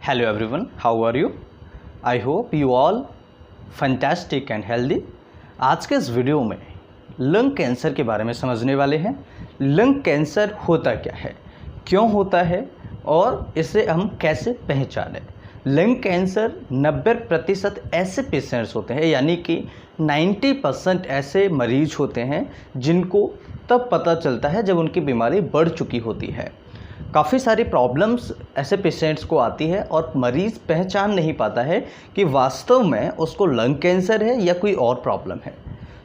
Hello everyone, how are you? I hope you all fantastic and healthy. आज के इस video में lung cancer के बारे में समझने वाले हैं। लंग कैंसर होता क्या है, क्यों होता है और इसे हम कैसे पहचानें। लंग कैंसर 90% ऐसे पेशेंट्स होते हैं, यानी कि 90% ऐसे मरीज होते हैं जिनको तब पता चलता है जब उनकी बीमारी बढ़ चुकी होती है। काफ़ी सारी प्रॉब्लम्स ऐसे पेशेंट्स को आती है और मरीज़ पहचान नहीं पाता है कि वास्तव में उसको लंग कैंसर है या कोई और प्रॉब्लम है।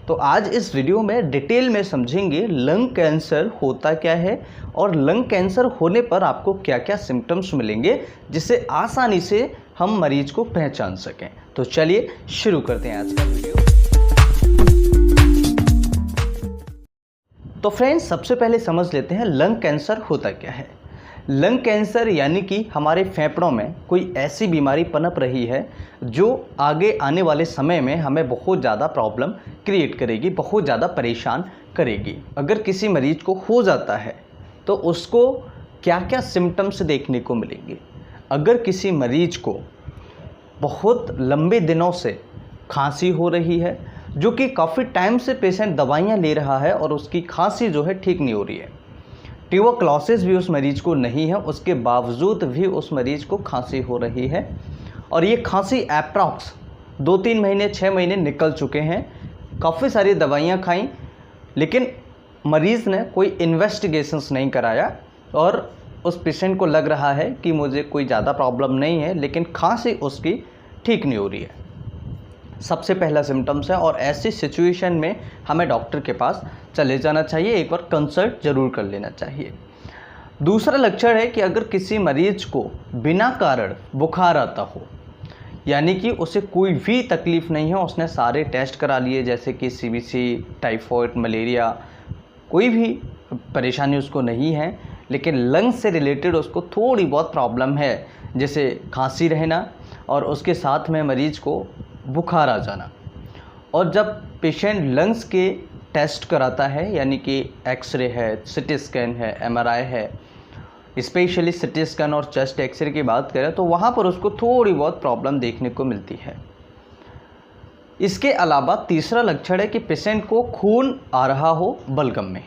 तो आज इस वीडियो में डिटेल में समझेंगे लंग कैंसर होता क्या है और लंग कैंसर होने पर आपको क्या क्या सिम्टम्स मिलेंगे जिससे आसानी से हम मरीज को पहचान सकें। तो चलिए शुरू करते हैं आज का वीडियो। तो फ्रेंड्स, सबसे पहले समझ लेते हैं लंग कैंसर होता क्या है। लंग कैंसर यानी कि हमारे फेफड़ों में कोई ऐसी बीमारी पनप रही है जो आगे आने वाले समय में हमें बहुत ज़्यादा प्रॉब्लम क्रिएट करेगी, बहुत ज़्यादा परेशान करेगी। अगर किसी मरीज को हो जाता है तो उसको क्या क्या सिम्टम्स देखने को मिलेंगे। अगर किसी मरीज को बहुत लंबे दिनों से खांसी हो रही है, जो कि काफ़ी टाइम से पेशेंट दवाइयाँ ले रहा है और उसकी खांसी जो है ठीक नहीं हो रही है, ट्यूबरक्लोसिस भी उस मरीज को नहीं है, उसके बावजूद भी उस मरीज को खांसी हो रही है और ये खांसी एप्रॉक्स 2-3 महीने 6 महीने निकल चुके हैं। काफ़ी सारी दवाइयाँ खाई लेकिन मरीज़ ने कोई इन्वेस्टिगेशंस नहीं कराया और उस पेशेंट को लग रहा है कि मुझे कोई ज़्यादा प्रॉब्लम नहीं है, लेकिन खांसी उसकी ठीक नहीं हो रही है। सबसे पहला सिम्टम्स है और ऐसी सिचुएशन में हमें डॉक्टर के पास चले जाना चाहिए, एक बार कंसल्ट ज़रूर कर लेना चाहिए। दूसरा लक्षण है कि अगर किसी मरीज को बिना कारण बुखार आता हो, यानी कि उसे कोई भी तकलीफ़ नहीं है, उसने सारे टेस्ट करा लिए जैसे कि सीबीसी, टाइफॉइड, मलेरिया, कोई भी परेशानी उसको नहीं है, लेकिन लंग्स से रिलेटेड उसको थोड़ी बहुत प्रॉब्लम है, जैसे खांसी रहना और उसके साथ में मरीज को बुखार आ जाना। और जब पेशेंट लंग्स के टेस्ट कराता है, यानी कि एक्सरे है, सीटी स्कैन है, एमआरआई है, स्पेशली सीटी स्कैन और चेस्ट एक्सरे की बात करें तो वहाँ पर उसको थोड़ी बहुत प्रॉब्लम देखने को मिलती है। इसके अलावा तीसरा लक्षण है कि पेशेंट को खून आ रहा हो बलगम में,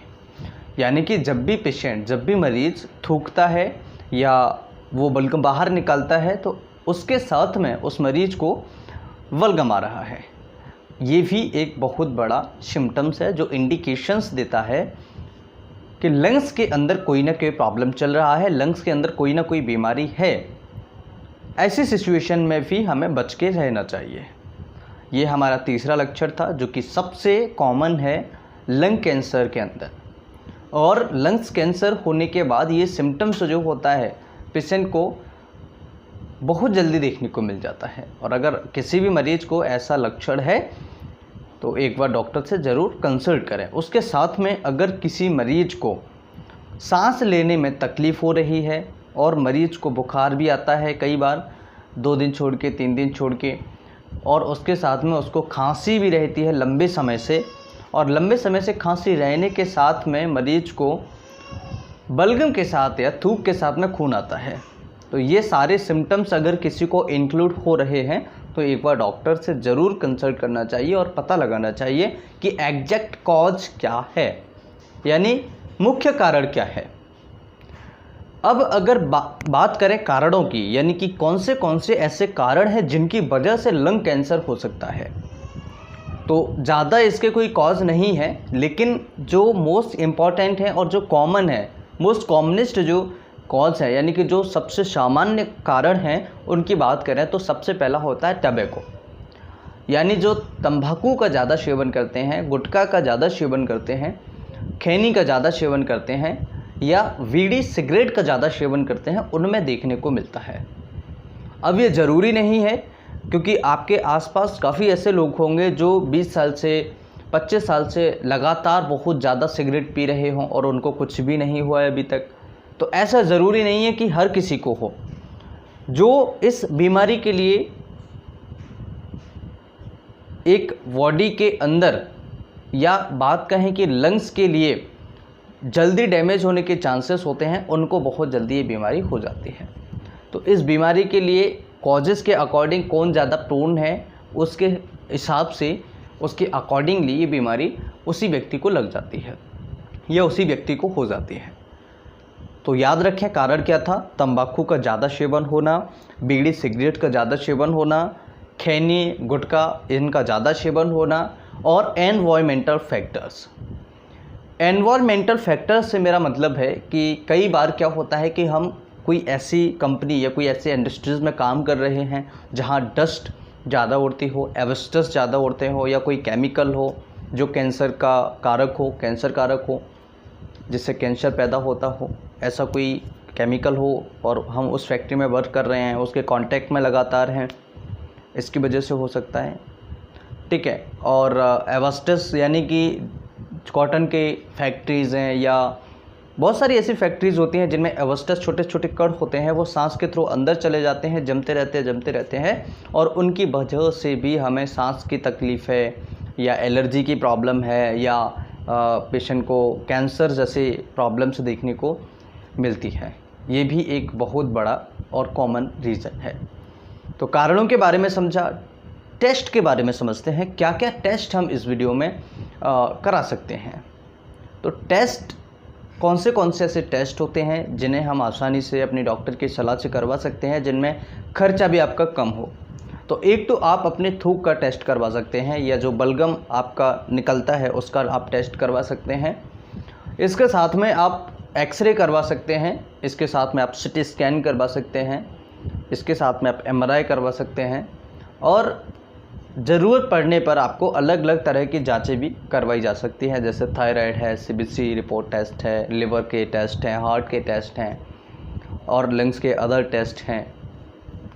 यानी कि जब भी मरीज थूकता है या वो बलगम बाहर निकालता है तो उसके साथ में उस मरीज को बलगम आ रहा है। ये भी एक बहुत बड़ा सिम्टम्स है जो इंडिकेशंस देता है कि लंग्स के अंदर कोई ना कोई प्रॉब्लम चल रहा है, लंग्स के अंदर कोई ना कोई बीमारी है। ऐसी सिचुएशन में भी हमें बच के रहना चाहिए। ये हमारा तीसरा लक्षण था जो कि सबसे कॉमन है लंग कैंसर के अंदर। और लंग्स कैंसर होने के बाद ये सिम्टम्स जो होता है पेशेंट को बहुत जल्दी देखने को मिल जाता है। और अगर किसी भी मरीज को ऐसा लक्षण है तो एक बार डॉक्टर से ज़रूर कंसल्ट करें। उसके साथ में अगर किसी मरीज को सांस लेने में तकलीफ़ हो रही है और मरीज को बुखार भी आता है कई बार 2 दिन छोड़ के 3 दिन छोड़ के, और उसके साथ में उसको खांसी भी रहती है लंबे समय से, और लंबे समय से खांसी रहने के साथ में मरीज को बलगम के साथ या थूक के साथ में खून आता है, तो ये सारे सिम्टम्स अगर किसी को इंक्लूड हो रहे हैं तो एक बार डॉक्टर से ज़रूर कंसल्ट करना चाहिए और पता लगाना चाहिए कि एग्जैक्ट कॉज क्या है, यानी मुख्य कारण क्या है। अब अगर बात करें कारणों की, यानी कि कौन से ऐसे कारण हैं जिनकी वजह से लंग कैंसर हो सकता है, तो ज़्यादा इसके कोई कॉज नहीं है, लेकिन जो मोस्ट इम्पॉर्टेंट है और जो कॉमन है, मोस्ट कॉमनेस्ट जो कॉज है, यानी कि जो सबसे सामान्य कारण हैं उनकी बात करें तो सबसे पहला होता है टबैको, यानी जो तंबाकू का ज़्यादा सेवन करते हैं, गुटखा का ज़्यादा सेवन करते हैं, खैनी का ज़्यादा सेवन करते हैं या बीड़ी सिगरेट का ज़्यादा सेवन करते हैं, उनमें देखने को मिलता है। अब ये ज़रूरी नहीं है, क्योंकि आपके आसपास काफ़ी ऐसे लोग होंगे जो 20 साल से 25 साल से लगातार बहुत ज़्यादा सिगरेट पी रहे हों और उनको कुछ भी नहीं हुआ है अभी तक। तो ऐसा ज़रूरी नहीं है कि हर किसी को हो। जो इस बीमारी के लिए एक बॉडी के अंदर, या बात कहें कि लंग्स के लिए जल्दी डैमेज होने के चांसेस होते हैं, उनको बहुत जल्दी ये बीमारी हो जाती है। तो इस बीमारी के लिए कॉजेज़ के अकॉर्डिंग कौन ज़्यादा प्रोन है, उसके हिसाब से उसके अकॉर्डिंगली ये बीमारी उसी व्यक्ति को लग जाती है या उसी व्यक्ति को हो जाती है। तो याद रखें कारण क्या था, तंबाकू का ज़्यादा सेवन होना, बीड़ी सिगरेट का ज़्यादा सेवन होना, खैनी गुटखा इनका ज़्यादा सेवन होना और एनवायरमेंटल फैक्टर्स। एनवायरमेंटल फैक्टर्स से मेरा मतलब है कि कई बार क्या होता है कि हम कोई ऐसी कंपनी या कोई ऐसे इंडस्ट्रीज़ में काम कर रहे हैं जहां डस्ट ज़्यादा उड़ती हो, एवेस्टस ज़्यादा उड़ते हो, या कोई केमिकल हो जो कैंसर का कारक हो, कैंसर कारक हो, जिससे कैंसर पैदा होता हो, ऐसा कोई केमिकल हो और हम उस फैक्ट्री में वर्क कर रहे हैं, उसके कांटेक्ट में लगातार हैं, इसकी वजह से हो सकता है। ठीक है। और एवेस्टस यानी कि कॉटन के फैक्ट्रीज़ हैं या बहुत सारी ऐसी फैक्ट्रीज़ होती हैं जिनमें एवेस्टस छोटे छोटे कण होते हैं, वो सांस के थ्रू अंदर चले जाते हैं, जमते रहते हैं और उनकी वजह से भी हमें सांस की तकलीफ़ है या एलर्जी की प्रॉब्लम है या पेशेंट को कैंसर जैसे प्रॉब्लम्स देखने को मिलती है। ये भी एक बहुत बड़ा और कॉमन रीज़न है। तो कारणों के बारे में समझा, टेस्ट के बारे में समझते हैं, क्या क्या टेस्ट हम इस वीडियो में करा सकते हैं। तो टेस्ट कौन से ऐसे टेस्ट होते हैं जिन्हें हम आसानी से अपनी डॉक्टर की सलाह से करवा सकते हैं, जिनमें खर्चा भी आपका कम हो। तो एक तो आप अपने थूक का टेस्ट करवा सकते हैं या जो बलगम आपका निकलता है उसका आप टेस्ट करवा सकते हैं। इसके साथ में आप एक्सरे करवा सकते हैं, इसके साथ में आप सिटी स्कैन करवा सकते हैं, इसके साथ में आप MRI करवा सकते हैं और ज़रूरत पड़ने पर आपको अलग अलग तरह की जांचें भी करवाई जा सकती हैं, जैसे थायराइड है, CBC रिपोर्ट टेस्ट है, लिवर के टेस्ट हैं, हार्ट के टेस्ट हैं और लंग्स के अदर टेस्ट हैं,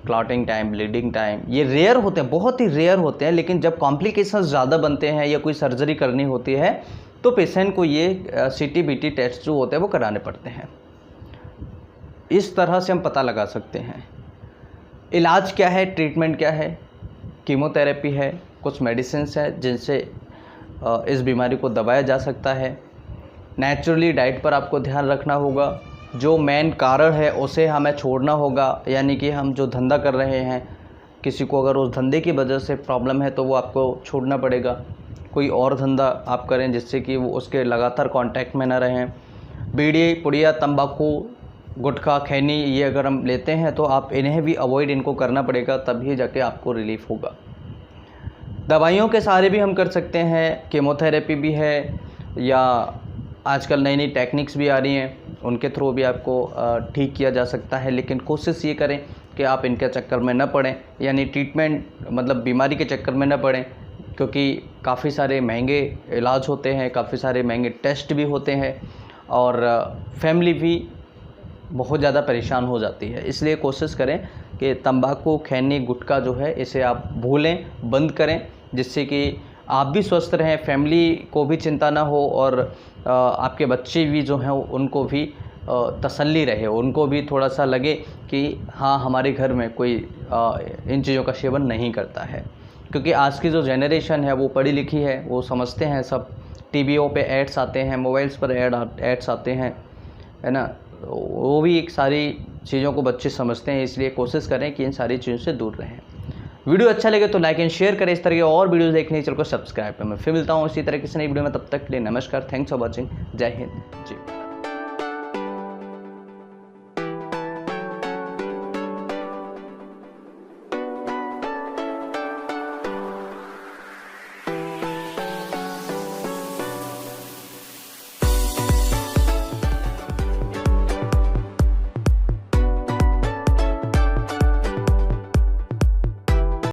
क्लॉटिंग टाइम, ब्लीडिंग टाइम। ये रेयर होते हैं, बहुत ही रेयर होते हैं, लेकिन जब कॉम्प्लिकेशंस ज़्यादा बनते हैं या कोई सर्जरी करनी होती है तो पेशेंट को ये CT-BT टेस्ट जो होते हैं वो कराने पड़ते हैं। इस तरह से हम पता लगा सकते हैं। इलाज क्या है, ट्रीटमेंट क्या है, कीमोथेरेपी है, कुछ मेडिसिन्स है जिनसे इस बीमारी को दबाया जा सकता है। नेचुरली डाइट पर आपको ध्यान रखना होगा, जो मेन कारण है उसे हमें छोड़ना होगा, यानी कि हम जो धंधा कर रहे हैं, किसी को अगर उस धंधे की वजह से प्रॉब्लम है तो वो आपको छोड़ना पड़ेगा, कोई और धंधा आप करें जिससे कि वो उसके लगातार कांटेक्ट में ना रहें। बीड़ी, पुड़िया, तंबाकू, गुटखा, खैनी ये अगर हम लेते हैं तो आप इन्हें भी अवॉइड इनको करना पड़ेगा, तभी जाके आपको रिलीफ होगा। दवाइयों के सहारे भी हम कर सकते हैं, कीमोथेरेपी भी है या आजकल नई नई टेक्निक्स भी आ रही हैं, उनके थ्रू भी आपको ठीक किया जा सकता है। लेकिन कोशिश ये करें कि आप इनके चक्कर में न पड़ें, यानी ट्रीटमेंट मतलब बीमारी के चक्कर में न पड़ें, क्योंकि काफ़ी सारे महंगे इलाज होते हैं, काफ़ी सारे महंगे टेस्ट भी होते हैं और फैमिली भी बहुत ज़्यादा परेशान हो जाती है। इसलिए कोशिश करें कि तंबाकू, खैनी, गुटखा जो है इसे आप भूलें, बंद करें, जिससे कि आप भी स्वस्थ रहें, फैमिली को भी चिंता ना हो और आपके बच्चे भी जो हैं उनको भी तसल्ली रहे, उनको भी थोड़ा सा लगे कि हाँ हमारे घर में कोई इन चीज़ों का सेवन नहीं करता है। क्योंकि आज की जो जनरेशन है वो पढ़ी लिखी है, वो समझते हैं सब, टीवीओं पे एड्स आते हैं, मोबाइल्स पर एड्स आते हैं, है ना, वो भी एक सारी चीज़ों को बच्चे समझते हैं। इसलिए कोशिश करें कि इन सारी चीज़ों से दूर रहें। वीडियो अच्छा लगे तो लाइक एंड शेयर करें। इस तरह के और वीडियोस देखने के चैनल को सब्सक्राइब करें। मैं फिर मिलता हूँ इसी तरह किसी नई वीडियो में, तब तक के लिए नमस्कार, थैंक्स फॉर वॉचिंग, जय हिंद जी।